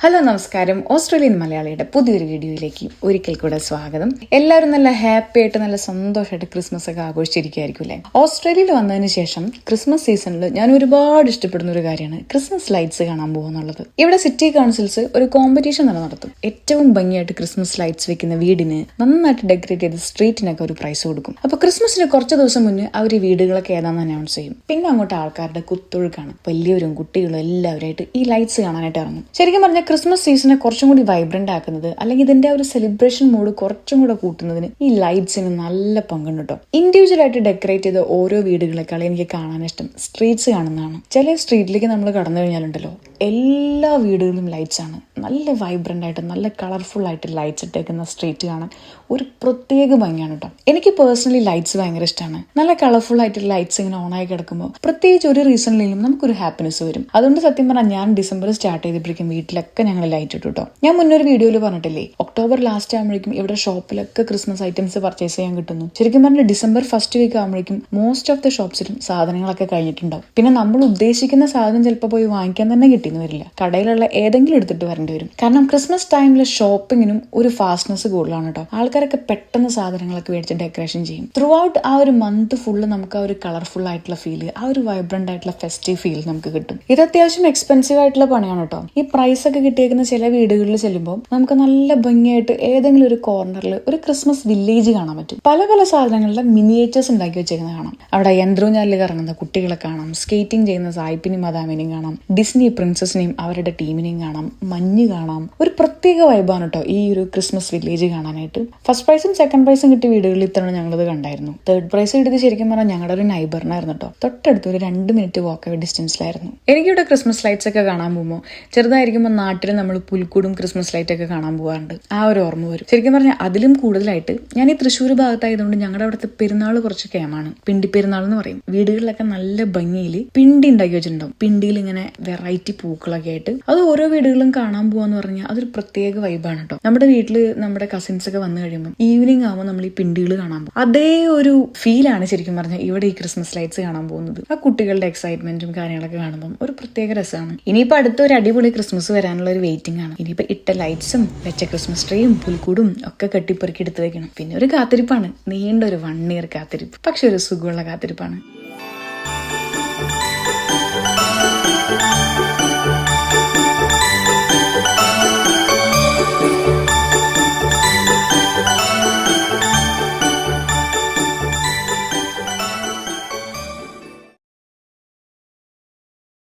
Hello നമസ്കാരം. Australian മലയാളിയുടെ പുതിയൊരു വീഡിയോയിലേക്ക് ഒരിക്കൽ കൂടെ സ്വാഗതം. എല്ലാവരും നല്ല ഹാപ്പി ആയിട്ട് നല്ല സന്തോഷമായിട്ട് ക്രിസ്മസ് ഒക്കെ ആഘോഷിച്ചിരിക്കുകയായിരിക്കും അല്ലേ? ഓസ്ട്രേലിയയിൽ വന്നതിന് ശേഷം ക്രിസ്മസ് സീസണിൽ ഞാൻ ഒരുപാട് ഇഷ്ടപ്പെടുന്ന ഒരു കാര്യമാണ് ക്രിസ്മസ് ലൈറ്റ്സ് കാണാൻ പോകുന്നുള്ളത്. ഇവിടെ സിറ്റി കൗൺസിൽസ് ഒരു കോമ്പറ്റീഷൻ നടത്തും. ഏറ്റവും ഭംഗിയായിട്ട് ക്രിസ്മസ് ലൈറ്റ്സ് വെക്കുന്ന വീടിന് നന്നായിട്ട് ഡെക്കറേറ്റ് ചെയ്ത് സ്ട്രീറ്റിനൊക്കെ ഒരു പ്രൈസ് കൊടുക്കും. അപ്പൊ ക്രിസ്മസിന് കുറച്ച് ദിവസം മുന്നേ അവർ ഈ വീടുകളൊക്കെ ഏതാണെന്ന് അനൗൺസ് ചെയ്യും. പിന്നെ അങ്ങോട്ട് ആൾക്കാരുടെ കുത്തൊഴുക്കാണ്. വലിയവരും കുട്ടികളും എല്ലാവരായിട്ട് ഈ ലൈറ്റ്സ് കാണാനായിട്ട് ഇറങ്ങും. ശരിക്കും പറഞ്ഞാൽ ക്രിസ്മസ് സീസണെ കുറച്ചും കൂടി വൈബ്രന്റ് ആക്കുന്നത് അല്ലെങ്കിൽ ഇതിന്റെ ഒരു സെലിബ്രേഷൻ മൂഡ് കുറച്ചും കൂടെ കൂട്ടുന്നതിന് ഈ ലൈറ്റ്സിന് നല്ല പങ്കുണ്ട് കേട്ടോ. ഇൻഡിവിജ്വൽ ആയിട്ട് ഡെക്കറേറ്റ് ചെയ്ത ഓരോ വീടുകളെക്കാളും എനിക്ക് കാണാൻ ഇഷ്ടം സ്ട്രീറ്റ്സ് കാണുന്നതാണ്. ചില സ്ട്രീറ്റിലേക്ക് നമ്മൾ കടന്നു കഴിഞ്ഞാലുണ്ടല്ലോ, എല്ലാ വീടുകളും ലൈറ്റ്സ് ആണ്. നല്ല വൈബ്രന്റ് ആയിട്ട് നല്ല കളർഫുൾ ആയിട്ട് ലൈറ്റ്സ് ഇട്ടേക്കുന്ന സ്ട്രീറ്റ് കാണാൻ ഒരു പ്രത്യേക ഭംഗിയാണ് കേട്ടോ. എനിക്ക് പേഴ്സണലി ലൈറ്റ്സ് ഭയങ്കര ഇഷ്ടമാണ്. നല്ല കളർഫുൾ ആയിട്ട് ലൈറ്റ്സ് ഇങ്ങനെ ഓൺ ആയി കിടക്കുമ്പോൾ പ്രത്യേകിച്ച് ഒരു റീസണിലും നമുക്കൊരു ഹാപ്പിനെസ് വരും. അതുകൊണ്ട് സത്യം പറഞ്ഞാൽ ഞാൻ ഡിസംബർ സ്റ്റാർട്ട് ചെയ്തപ്പോഴേക്കും വീട്ടിലൊക്കെ ഞങ്ങൾ ലൈറ്റ് ഇട്ടു കേട്ടോ. ഞാൻ മുന്നൊരു വീഡിയോയിൽ പറഞ്ഞിട്ടില്ലേ, ഒക്ടോബർ ലാസ്റ്റ് ആകുമ്പോഴേക്കും ഇവിടെ ഷോപ്പിലൊക്കെ ക്രിസ്മസ് ഐറ്റംസ് പർച്ചേസ് ചെയ്യാൻ കിട്ടുന്നു. ശരിക്കും പറഞ്ഞാൽ ഡിസംബർ ഫസ്റ്റ് വീക്ക് ആകുമ്പോഴേക്കും മോസ്റ്റ് ഓഫ് ദ ഷോപ്സിലും സാധനങ്ങളൊക്കെ കഴിഞ്ഞിട്ടുണ്ടാവും. പിന്നെ നമ്മൾ ഉദ്ദേശിക്കുന്ന സാധനം ചിലപ്പോൾ പോയി വാങ്ങിക്കാൻ തന്നെ കിട്ടിയെന്ന് വരില്ല. കടയിലുള്ള ഏതെങ്കിലും എടുത്തിട്ട് വരേണ്ടി വരും. കാരണം ക്രിസ്മസ് ടൈമിൽ ഷോപ്പിങ്ങിനും ഒരു ഫാസ്റ്റ്നെസ് കൂടുതലാണ് കേട്ടോ. ആൾക്കാരൊക്കെ പെട്ടെന്ന് സാധനങ്ങളൊക്കെ മേടിച്ച് ഡെക്കറേഷൻ ചെയ്യും. ത്രൂ ഔട്ട് ആ ഒരു മന്ത് ഫുള്ള് നമുക്ക് ആ ഒരു കളർഫുൾ ആയിട്ടുള്ള ഫീല്, ആ ഒരു വൈബ്രന്റ് ആയിട്ടുള്ള ഫെസ്റ്റീവ് ഫീൽ നമുക്ക് കിട്ടും. ഇത് അത്യാവശ്യം എക്സ്പെൻസീവ് ആയിട്ടുള്ള പണിയാണ് കേട്ടോ. ഈ പ്രൈസ് ഒക്കെ കിട്ടിയേക്കുന്ന ചില വീടുകളിൽ ചെല്ലുമ്പോൾ നമുക്ക് നല്ല ഭംഗിയായിട്ട് ഏതെങ്കിലും ഒരു കോർണറിൽ ഒരു ക്രിസ്മസ് വില്ലേജ് കാണാൻ പറ്റും. പല പല സാധനങ്ങളുടെ മിനിയേച്ചേഴ്സ് ഉണ്ടാക്കി വെച്ചേക്കുന്നത് കാണാം. അവിടെ യന്ത്രൂഞ്ഞാലിൽ കറങ്ങുന്ന കുട്ടികളെ കാണാം, സ്കേറ്റിംഗ് ചെയ്യുന്ന സായിപ്പിനെയും മദാമിനെയും കാണാം, ഡിസ്നി പ്രിൻസസിനെയും അവരുടെ ടീമിനെയും കാണാം, മഞ്ഞ് കാണാം. ഒരു പ്രത്യേക വൈബാണ് കേട്ടോ ഈ ഒരു ക്രിസ്മസ് വില്ലേജ് കാണാനായിട്ട്. ഫസ്റ്റ് പ്രൈസും സെക്കൻഡ് പ്രൈസും കിട്ടിയ വീടുകളിൽ ഇത്തവണ ഞങ്ങളത് കണ്ടായിരുന്നു. തേർഡ് പ്രൈസ് കിട്ടിയത് ശരിക്കും പറഞ്ഞാൽ ഞങ്ങളുടെ ഒരു നൈബറിനായിരുന്നു കേട്ടോ. തൊട്ടടുത്ത് ഒരു 2 മിനിറ്റ് വാക്ക് ഡിസ്റ്റൻസിലായിരുന്നു. എനിക്കിവിടെ ക്രിസ്മസ് ലൈറ്റ്സ് ഒക്കെ കാണാൻ പോകുമ്പോൾ ചെറുതായിരിക്കുമ്പോൾ നാട്ടിൽ നമ്മൾ പുൽക്കൂടും ക്രിസ്മസ് ലൈറ്റ് ഒക്കെ കാണാൻ പോകാറുണ്ട്. ആ ഒരു ഓർമ്മ വരും. ശരിക്കും പറഞ്ഞാൽ അതിലും കൂടുതലായിട്ട് ഞാൻ ഈ തൃശ്ശൂർ ഭാഗത്തായതുകൊണ്ട് ഞങ്ങളുടെ അവിടുത്തെ പെരുന്നാൾ കുറച്ച് കേമാണ്. പിണ്ടി പെരുന്നാൾ എന്ന് പറയും. വീടുകളിലൊക്കെ നല്ല ഭംഗിയിൽ പിണ്ടി ഉണ്ടാക്കി വെച്ചിട്ടുണ്ടാവും. പിണ്ടിയിൽ ഇങ്ങനെ വെറൈറ്റി പൂക്കളൊക്കെ ആയിട്ട് അത് ഓരോ വീടുകളും കാണാൻ പോവാന്ന് പറഞ്ഞാൽ അതൊരു പ്രത്യേക വൈബാണ് കേട്ടോ. നമ്മുടെ വീട്ടില് നമ്മുടെ കസിൻസ് ഒക്കെ വന്നു കഴിയുമ്പോൾ ഈവനിങ് ആവുമ്പോൾ നമ്മൾ ഈ പിണ്ടികൾ കാണാൻ പോകും. അതേ ഒരു ഫീലാണ് ശരിക്കും പറഞ്ഞാൽ ഇവിടെ ഈ ക്രിസ്മസ് ലൈറ്റ്സ് കാണാൻ പോകുന്നത്. ആ കുട്ടികളുടെ എക്സൈറ്റ്മെന്റും കാര്യങ്ങളൊക്കെ കാണുമ്പോൾ ഒരു പ്രത്യേക രസമാണ്. ഇനിയിപ്പോ അടുത്തൊരു അടിപൊളി ക്രിസ്മസ് വരാനുള്ള ഒരു വെയിറ്റിംഗ് ആണ്. ഇനിയിപ്പോ ഇട്ട ലൈറ്റ്സും വെച്ച ക്രിസ്മസ് ട്രീയും പുൽക്കൂടും ഒക്കെ കെട്ടിപ്പെറുക്കി എടുത്ത് വെക്കണം. പിന്നെ ഒരു കാത്തിരിപ്പാണ്, നീണ്ട ഒരു 1 ഇയർ കാത്തിരിപ്പ്. പക്ഷെ ഒരു സുഖമുള്ള കാത്തിരിപ്പാണ്.